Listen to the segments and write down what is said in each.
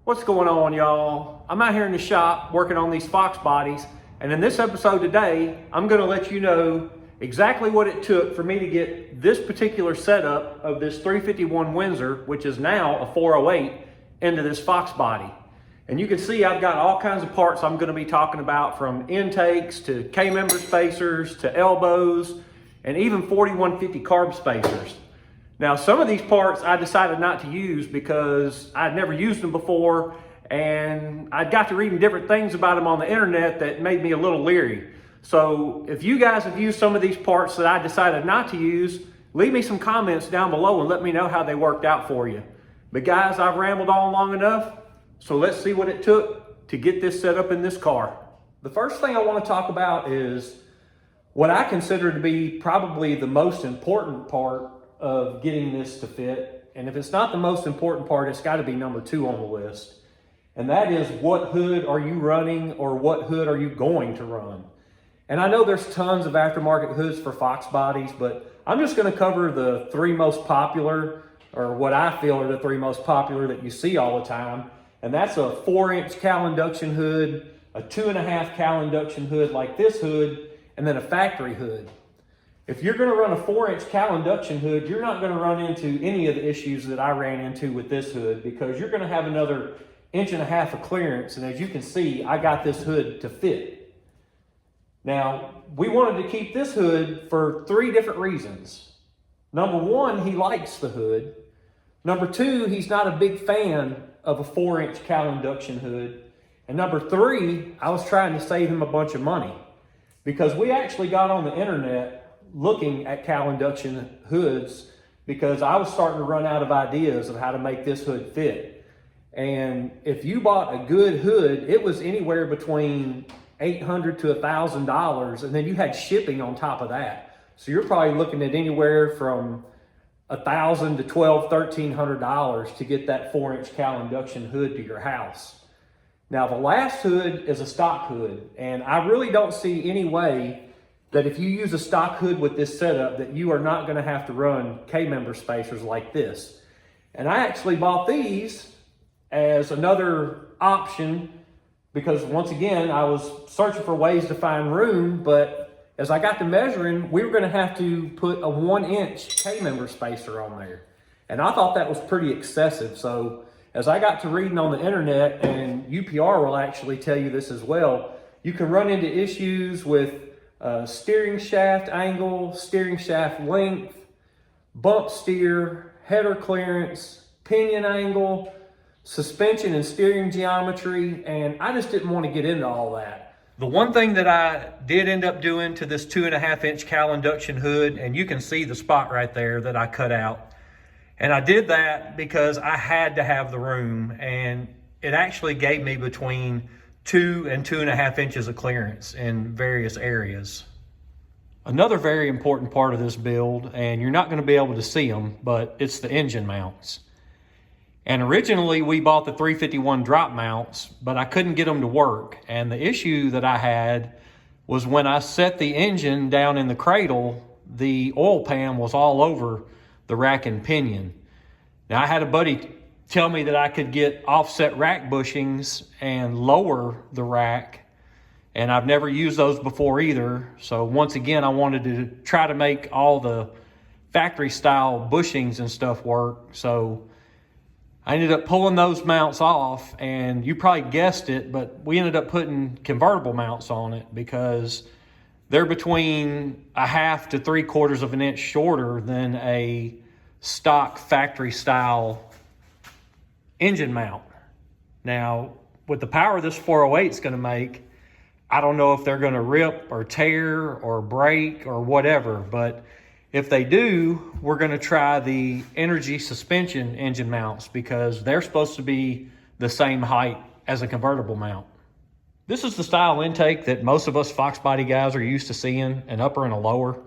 What's going on, y'all? I'm out here in the shop working on these Foxbodies, and in this episode today, I'm going to let you know exactly what it took for me to get this particular setup of this 351 Windsor, which is now a 408, into this Foxbody. And you can see I've got all kinds of parts I'm going to be talking about, from intakes to K-member spacers to elbows and even 4150 carb spacers. Now, some of these parts I decided not to use because I'd never used them before, and I got to reading different things about them on the internet that made me a little leery. So if you guys have used some of these parts that I decided not to use, leave me some comments down below and let me know how they worked out for you. But guys, I've rambled on long enough, so let's see what it took to get this set up in this car. The first thing I want to talk about is what I consider to be probably the most important part of getting this to fit. And if it's not the most important part, it's got to be number 2 on the list. And that is, what hood are you running, or what hood are you going to run? And I know there's tons of aftermarket hoods for Foxbodies, but I'm just going to cover the 3 most popular, or what I feel are the 3 most popular that you see all the time. And that's a 4-inch cowl induction hood, a 2.5 cowl induction hood like this hood, and then a factory hood. If you're going to run a 4-inch cowl induction hood, you're not going to run into any of the issues that I ran into with this hood, because you're going to have another 1.5 inches of clearance. And as you can see, I got this hood to fit. Now, we wanted to keep this hood for 3 different reasons. Number 1, he likes the hood. Number 2, he's not a big fan of a 4-inch cowl induction hood. And number 3, I was trying to save him a bunch of money, because we actually got on the internet looking at cowl induction hoods, because I was starting to run out of ideas of how to make this hood fit. And if you bought a good hood, it was anywhere between $800 to $1,000, and then you had shipping on top of that. So you're probably looking at anywhere from $1,000 to $1,200, $1,300 to get that 4-inch cowl induction hood to your house. Now, the last hood is a stock hood, and I really don't see any way that if you use a stock hood with this setup that you are not going to have to run K-member spacers like this. And I actually bought these as another option, because once again, I was searching for ways to find room, but as I got to measuring, we were going to have to put a 1-inch K-member spacer on there. And I thought that was pretty excessive. So as I got to reading on the internet, and UPR will actually tell you this as well, you can run into issues with steering shaft angle, steering shaft length, bump steer, header clearance, pinion angle, suspension and steering geometry, and I just didn't want to get into all that. The one thing that I did end up doing to this 2.5-inch cowl induction hood, and you can see the spot right there that I cut out, and I did that because I had to have the room, and it actually gave me between 2 and 2.5 inches of clearance in various areas. Another very important part of this build, and you're not going to be able to see them, but it's the engine mounts. And originally we bought the 351 drop mounts, but I couldn't get them to work. And the issue that I had was when I set the engine down in the cradle, the oil pan was all over the rack and pinion. Now, I had a buddy tell me that I could get offset rack bushings and lower the rack, and I've never used those before either. So once again, I wanted to try to make all the factory style bushings and stuff work. So I ended up pulling those mounts off, and you probably guessed it, but we ended up putting convertible mounts on it, because they're between 1/2 to 3/4 of an inch shorter than a stock factory style engine mount. Now, with the power this 408 is going to make, I don't know if they're going to rip or tear or break or whatever, but if they do, we're going to try the energy suspension engine mounts, because they're supposed to be the same height as a convertible mount. This is the style intake that most of us Foxbody guys are used to seeing, an upper and a lower.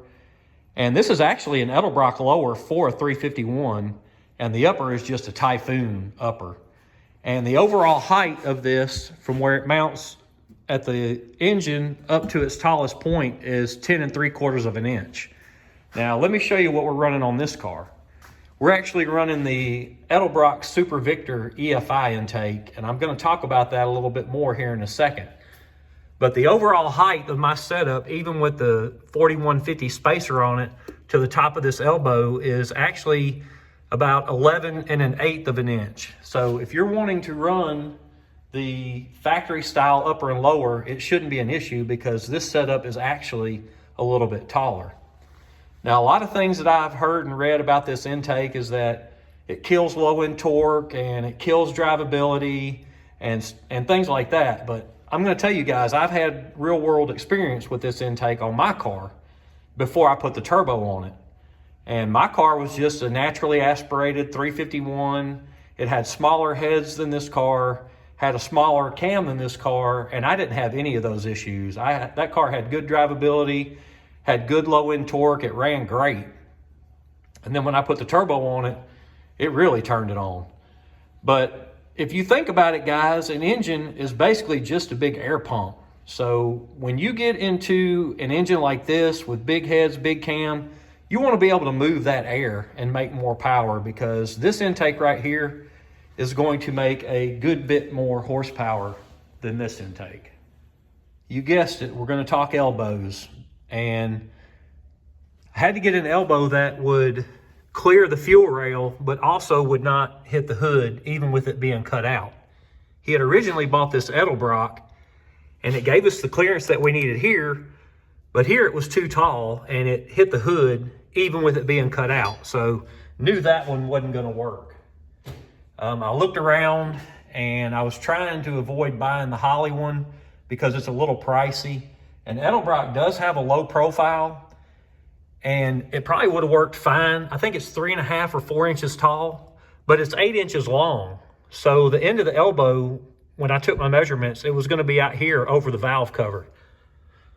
And this is actually an Edelbrock lower for a 351. And the upper is just a Typhoon upper. And the overall height of this, from where it mounts at the engine up to its tallest point, is 10 3/4 of an inch. Now, let me show you what we're running on this car. We're actually running the Edelbrock Super Victor EFI intake, and I'm going to talk about that a little bit more here in a second. But the overall height of my setup, even with the 4150 spacer on it, to the top of this elbow is actually about 11 1/8 of an inch. So if you're wanting to run the factory style upper and lower, it shouldn't be an issue because this setup is actually a little bit taller. Now, a lot of things that I've heard and read about this intake is that it kills low end torque and it kills drivability and things like that. But I'm going to tell you guys, I've had real world experience with this intake on my car before I put the turbo on it. And my car was just a naturally aspirated 351. It had smaller heads than this car, had a smaller cam than this car, and I didn't have any of those issues. That car had good drivability, had good low end torque, it ran great. And then when I put the turbo on it, it really turned it on. But if you think about it, guys, an engine is basically just a big air pump. So when you get into an engine like this with big heads, big cam, you want to be able to move that air and make more power, because this intake right here is going to make a good bit more horsepower than this intake. You guessed it, we're going to talk elbows. And I had to get an elbow that would clear the fuel rail, but also would not hit the hood, even with it being cut out. He had originally bought this Edelbrock, and it gave us the clearance that we needed here, but here it was too tall, and it hit the hood, even with it being cut out. So knew that one wasn't going to work. I looked around, and I was trying to avoid buying the Holley one because it's a little pricey. And Edelbrock does have a low profile, and it probably would have worked fine. I think it's 3.5 or 4 inches tall, but it's 8 inches long. So the end of the elbow, when I took my measurements, it was going to be out here over the valve cover.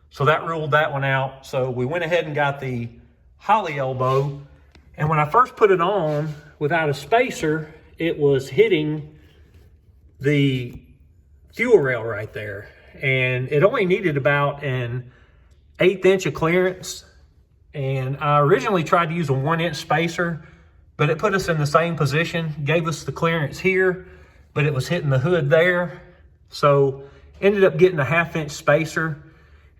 So that ruled that one out. So we went ahead and got the Holley elbow. And when I first put it on without a spacer, it was hitting the fuel rail right there. And it only needed about an 1/8 inch of clearance. And I originally tried to use a 1 inch spacer, but it put us in the same position, gave us the clearance here, but it was hitting the hood there. So ended up getting a 1/2 inch spacer,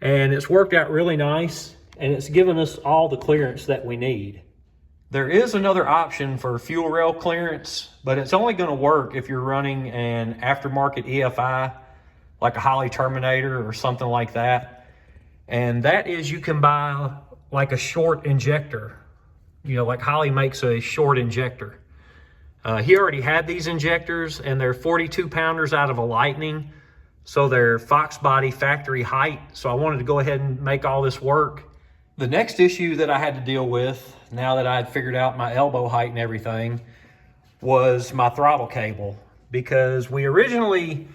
and it's worked out really nice, and it's given us all the clearance that we need. There is another option for fuel rail clearance, but it's only going to work if you're running an aftermarket EFI, like a Holley Terminator or something like that. And that is, you can buy like a short injector. You know, like Holley makes a short injector. He already had these injectors, and they're 42 pounders out of a Lightning. So they're Foxbody factory height. So I wanted to go ahead and make all this work. The next issue that I had to deal with, now that I had figured out my elbow height and everything, was my throttle cable. Because we originally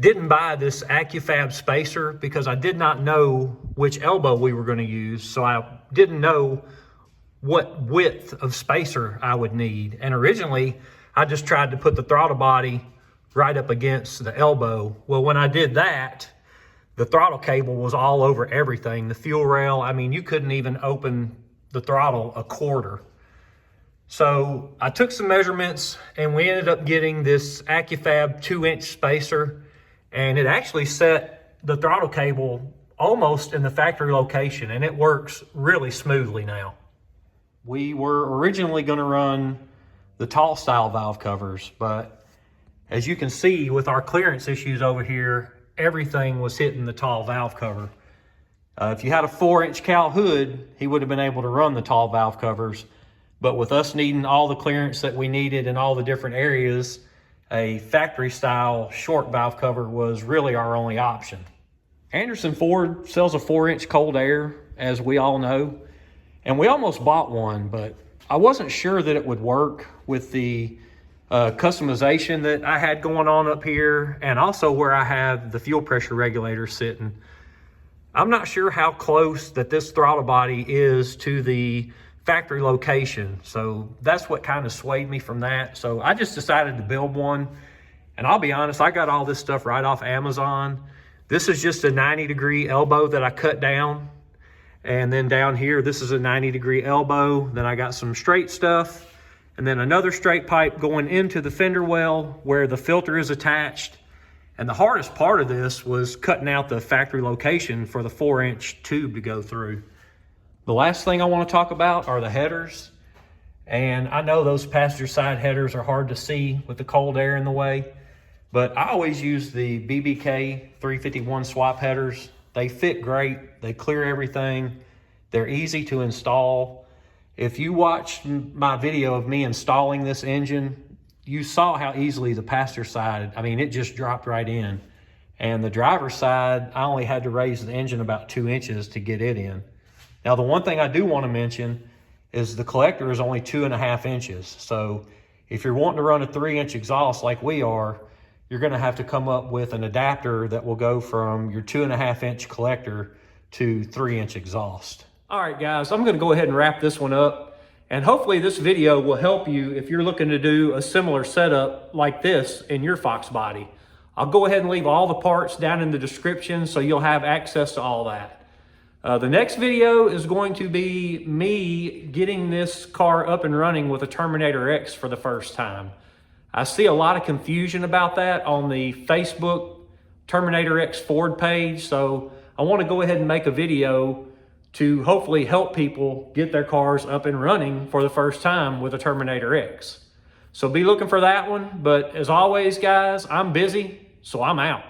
didn't buy this Accufab spacer because I did not know which elbow we were going to use. So I didn't know what width of spacer I would need. And originally, I just tried to put the throttle body right up against the elbow. Well, when I did that, the throttle cable was all over everything. The fuel rail, I mean, you couldn't even open the throttle a quarter. So I took some measurements, and we ended up getting this Accufab 2 inch spacer, and it actually set the throttle cable almost in the factory location, and it works really smoothly now. We were originally going to run the tall style valve covers, but as you can see with our clearance issues over here, everything was hitting the tall valve cover. If you had a 4 inch cowl hood, he would have been able to run the tall valve covers. But with us needing all the clearance that we needed in all the different areas, a factory style short valve cover was really our only option. Anderson Ford sells a 4 inch cold air, as we all know. And we almost bought one, but I wasn't sure that it would work with the customization that I had going on up here, and also where I have the fuel pressure regulator sitting. I'm not sure how close that this throttle body is to the factory location. So that's what kind of swayed me from that. So I just decided to build one. And I'll be honest, I got all this stuff right off Amazon. This is just a 90-degree elbow that I cut down. And then down here, this is a 90-degree elbow. Then I got some straight stuff. and then another straight pipe going into the fender well where the filter is attached. And the hardest part of this was cutting out the factory location for the 4-inch tube to go through. The last thing I want to talk about are the headers. And I know those passenger side headers are hard to see with the cold air in the way, but I always use the BBK 351 swap headers. They fit great, they clear everything, they're easy to install. If you watched my video of me installing this engine, you saw how easily the passenger side, I mean, it just dropped right in. And the driver's side, I only had to raise the engine about 2 inches to get it in. Now, the one thing I do want to mention is the collector is only 2.5 inches. So if you're wanting to run a 3-inch exhaust like we are, you're going to have to come up with an adapter that will go from your 2.5-inch collector to 3-inch exhaust. All right, guys, I'm going to go ahead and wrap this one up. And hopefully this video will help you if you're looking to do a similar setup like this in your Foxbody. I'll go ahead and leave all the parts down in the description so you'll have access to all that. The next video is going to be me getting this car up and running with a Terminator X for the first time. I see a lot of confusion about that on the Facebook Terminator X Ford page, so I want to go ahead and make a video to hopefully help people get their cars up and running for the first time with a Terminator X. So be looking for that one, but as always, guys, I'm busy, so I'm out.